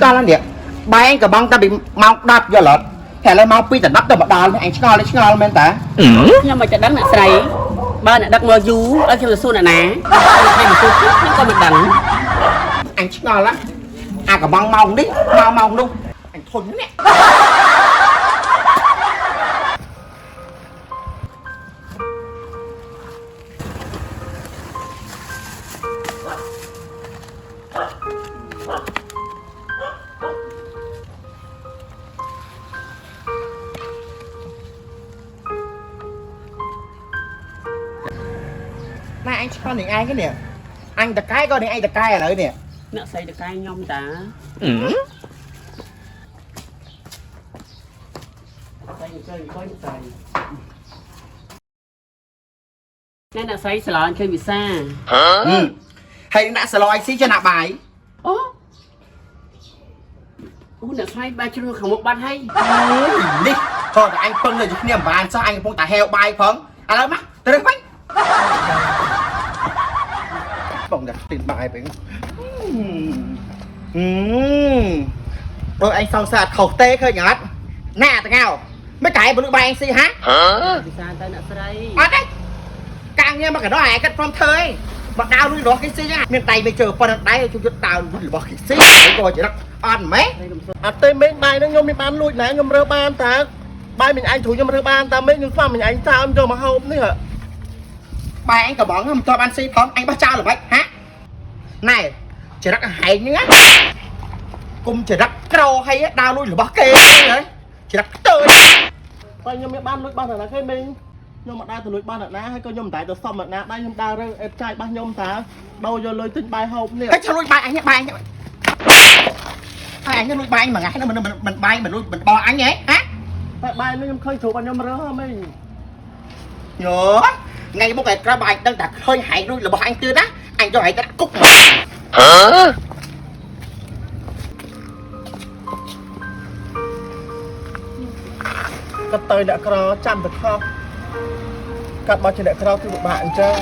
ឆ្ងល់ណាស់នេះបែងក៏បងតែពីម៉ោង10យល់អត់តែឡើយម៉ោង2តែ10ទៅមកដល់អញឆ្ងល់មែនតាខ្ញុំមិនដឹងអ្នកស្រីបើអ្នកដឹកមកយូរឲ្យខ្ញុំទៅសួរអ្នកណាខ្ញុំទៅសួរខ្ញុំក៏មិនដឹងអញឆ្ងល់ណាអាក៏បងម៉ោងនេះម៉ោងនោះអញធុញនេះណាអញឆ្ងល់នឹងឯងនេះអញតកែក៏នឹងឯងតកែឥឡូវនេះអ្នកស្រីតកែខ្ញុំតាស្រីជួយcoiស្រីអ្នកស្រីស្លាញ់ឃើញវិសាហើយដាក់សឡយស៊ីចំណាក់បាយអូអ្នកស្រីបាយជ្រុះខាងមុខបាត់ហើយនេះក៏តែអញពឹងលើគ្នាមិនបានសោះអញកំពុងតែហែវបាយផងឥឡូវមកទៅវិញបងតែទិញបាយវិញបើអញសង្សារខុសទេឃើញអត់ណាតងៅមិនកាយពលឺបាយអញស៊ីហាវិសាទៅអ្នកស្រីអត់ទេកាំងនេះមកកដោះឯងកាត់ព្រមធ្វើឯងមកដាវលុយរបស់គេស៊ីហ្នឹងមានដៃមិនជើប៉ុណ្ណឹងដៃជួយយុទ្ធដាវលុយរបស់គេស៊ីក៏ចរិតអត់ម៉េចអត់ទេមេងបាយហ្នឹងខ្ញុំមានបានលួចណាខ្ញុំរើបានតើបាយមិញអញជួយខ្ញុំរើបានតើមេងខ្ញុំស្មានមិញអញចោលយកមកហូបនេះបាយអញក៏បងមិនតបបានស៊ីផងអញបោះចោលល្បិចហាណែចរិតហែងហ្នឹងគុំចរិតក្រហើយដាវលុយរបស់គេហើយចរិតខ្ទើយតែខ្ញុំមានបានលួចបានណាគេមេងខ្ញុំមកដើរទៅលួចបានណាហើយក៏ខ្ញុំមិនដែរទៅសុំណាដែរខ្ញុំដើររើអេបចាយរបស់ខ្ញុំតើដូរយកលុយទិញបាយហូបនេះហើយឆ្លួយបាយអញបាយអញហើយអញលួចបាយមួយថ្ងៃហ្នឹងមិនបាយមិនលួចមិនបោះអញហ៎ហ៎តែបាយនេះខ្ញុំឃើញជ្រូកខ្ញុំរើហ៎មេងយោថ្ងៃមុខឯក្រោយបើអញដឹងតែឃើញហែងលួចរបស់អញទៀតណាអញយកហែងទៅគុកក៏ទៅអ្នកក្រចាំទៅខុសកាត់បោះជាអ្នកក្រគឺពិបាកអញ្ចឹង